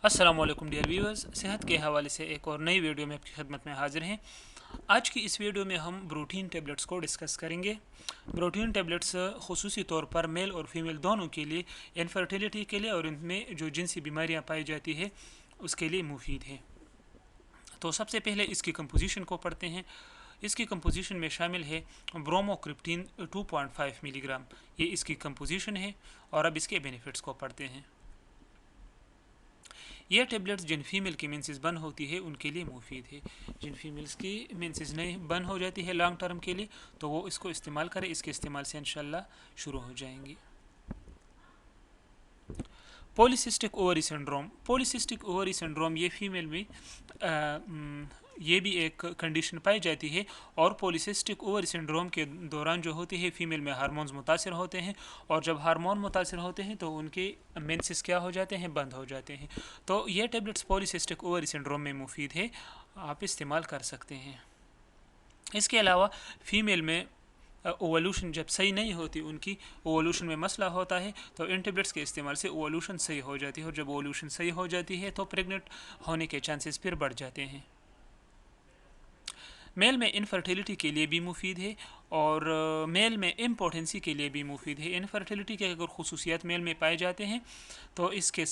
السلام علیکم dear viewers, صحت کے حوالے سے ایک اور نئی ویڈیو میں آپ کی خدمت میں حاضر ہیں۔ آج کی اس ویڈیو میں ہم بروٹین ٹیبلٹس کو ڈسکس کریں گے۔ بروٹین ٹیبلٹس خصوصی طور پر میل اور فیمیل دونوں کے لیے، انفرٹیلیٹی کے لیے اور ان میں جو جنسی بیماریاں پائی جاتی ہے اس کے لیے مفید ہے۔ تو سب سے پہلے اس کی کمپوزیشن کو پڑھتے ہیں۔ اس کی کمپوزیشن میں شامل ہے بروموکرپٹین 2.5 ملی گرام، یہ اس کی کمپوزیشن ہے۔ اور اب اس کے بینیفٹس کو پڑھتے ہیں۔ یہ ٹیبلٹس جن فیمیل کی مینسز بند ہوتی ہے ان کے لیے مفید ہے۔ جن فیمیلز کی مینسز نہیں بند ہو جاتی ہے لانگ ٹرم کے لیے تو وہ اس کو استعمال کرے، اس کے استعمال سے انشاءاللہ شروع ہو جائیں گی۔ پولیسسٹک اووری سنڈروم۔ پولیسسٹک اووری سنڈروم یہ فیمیل میں یہ بھی ایک کنڈیشن پائی جاتی ہے، اور پولیسسٹک اووری سنڈروم کے دوران جو ہوتی ہے فیمیل میں ہارمونز متاثر ہوتے ہیں، اور جب ہارمون متاثر ہوتے ہیں تو ان کے مینسز کیا ہو جاتے ہیں، بند ہو جاتے ہیں۔ تو یہ ٹیبلٹس پولیسسٹک اووری سنڈروم میں مفید ہے، آپ استعمال کر سکتے ہیں۔ اس کے علاوہ فیمیل میں اوولوشن جب صحیح نہیں ہوتی، ان کی اوولوشن میں مسئلہ ہوتا ہے، تو ان ٹیبلٹس کے استعمال سے اوولوشن صحیح ہو جاتی ہے، اور جب اوولوشن صحیح ہو جاتی ہے تو پریگننٹ ہونے کے چانسز پھر بڑھ جاتے ہیں۔ میل میں انفرٹیلیٹی کے لیے بھی مفید ہے، اور میل میں امپوٹنسی کے لیے بھی مفید ہے۔ انفرٹیلیٹی کے اگر خصوصیات میل میں پائے جاتے ہیں تو اس کے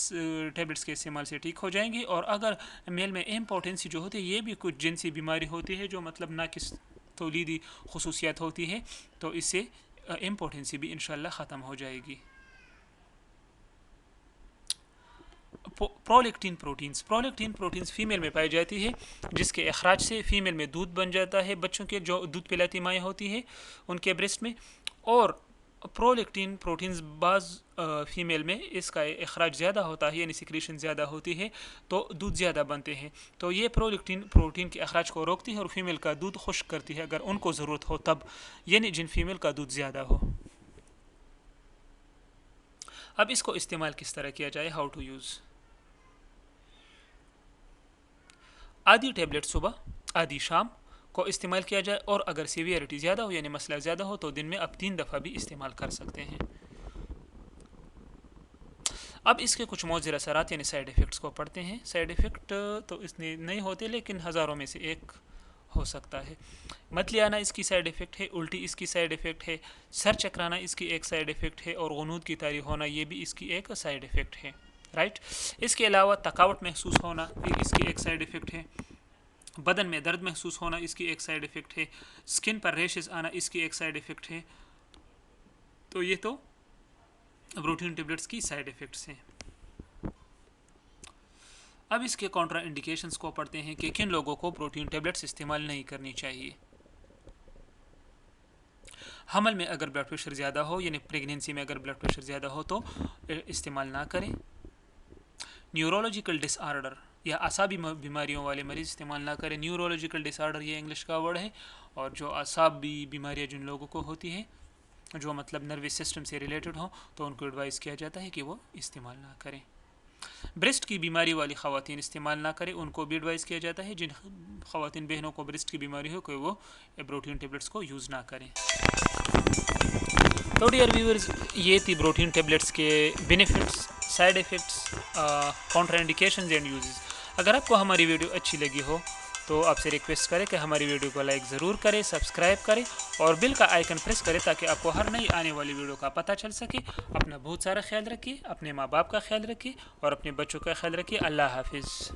ٹیبلٹس کے استعمال سے ٹھیک ہو جائیں گے، اور اگر میل میں امپوٹنسی جو ہوتی ہے یہ بھی کچھ جنسی بیماری ہوتی ہے جو مطلب ناقص تولیدی خصوصیات ہوتی ہے، تو اس سے امپوٹنسی بھی انشاءاللہ ختم ہو جائے گی۔ پرولیکٹین پروٹینز۔ پرولیکٹین پروٹینز فیمیل میں پائی جاتی ہے، جس کے اخراج سے فیمیل میں دودھ بن جاتا ہے، بچوں کے جو دودھ پلاتی مائیں ہوتی ہے ان کے بریسٹ میں، اور پرولیکٹین پروٹینز بعض فیمیل میں اس کا اخراج زیادہ ہوتا ہے، یعنی سیکریشن زیادہ ہوتی ہے تو دودھ زیادہ بنتے ہیں، تو یہ پرولیکٹین پروٹین کے اخراج کو روکتی ہے اور فیمیل کا دودھ خشک کرتی ہے اگر ان کو ضرورت ہو تب، یعنی جن فیمیل کا دودھ زیادہ ہو۔ اب اس کو استعمال کس طرح کیا جائے، ہاؤ ٹو یوز۔ آدھی ٹیبلٹ صبح، آدھی شام کو استعمال کیا جائے، اور اگر سیویئرٹی زیادہ ہو یعنی مسئلہ زیادہ ہو تو دن میں اب 3 دفعہ بھی استعمال کر سکتے ہیں۔ اب اس کے کچھ مؤثر اثرات یعنی سائیڈ ایفیکٹس کو پڑھتے ہیں۔ سائیڈ ایفیکٹ تو اس میں نہیں ہوتے لیکن ہزاروں میں سے ایک ہو سکتا ہے۔ متلی آنا اس کی سائیڈ ایفیکٹ ہے، الٹی اس کی سائیڈ ایفیکٹ ہے، سر چکرانا اس کی ایک سائیڈ ایفیکٹ ہے، اور غنود کی طاری ہونا یہ بھی اس کی ایک سائیڈ ایفیکٹ ہے، رائٹ۔ اس کے علاوہ تھکاوٹ محسوس ہونا اس کی ایک سائیڈ ایفیکٹ ہے، بدن میں درد محسوس ہونا اس کی ایک سائیڈ ایفیکٹ ہے، سکن پر ریشز آنا اس کی ایک سائیڈ ایفیکٹ ہے۔ تو یہ تو بروٹین ٹیبلٹس کی سائیڈ ایفیکٹس ہیں۔ اب اس کے کانٹرا انڈیکیشنز کو پڑھتے ہیں کہ کن لوگوں کو پروٹین ٹیبلٹس استعمال نہیں کرنی چاہیے۔ حمل میں اگر بلڈ پریشر زیادہ ہو، یعنی پریگنینسی میں اگر بلڈ پریشر زیادہ ہو تو استعمال نہ کریں۔ نیورولوجیکل ڈس آرڈر یا اعصابی بیماریوں والے مریض استعمال نہ کریں۔ نیورولوجیکل ڈس آرڈر یہ انگلش کا ورڈ ہے، اور جو اعصابی بیماریاں جن لوگوں کو ہوتی ہیں جو مطلب نروس سسٹم سے ریلیٹڈ ہوں تو ان کو ایڈوائز کیا جاتا ہے کہ وہ استعمال نہ کریں۔ بریسٹ کی بیماری والی خواتین استعمال نہ کریں، ان کو بھی ایڈوائز کیا جاتا ہے جن خواتین بہنوں کو بریسٹ کی بیماری ہو کہ وہ پروٹین ٹیبلٹس کو یوز نہ کریں۔ تو ڈیئر ویورز، یہ تھی پروٹین ٹیبلٹس کے benefits, side effects, contraindications and uses. اگر آپ کو ہماری ویڈیو اچھی لگی ہو تو آپ سے ریکویسٹ کریں کہ ہماری ویڈیو کو لائک ضرور کریں، سبسکرائب کریں اور بل کا آئیکن پریس کریں تاکہ آپ کو ہر نئی آنے والی ویڈیو کا پتہ چل سکے۔ اپنا بہت سارا خیال رکھیے، اپنے ماں باپ کا خیال رکھیے اور اپنے بچوں کا خیال رکھیے۔ اللہ حافظ۔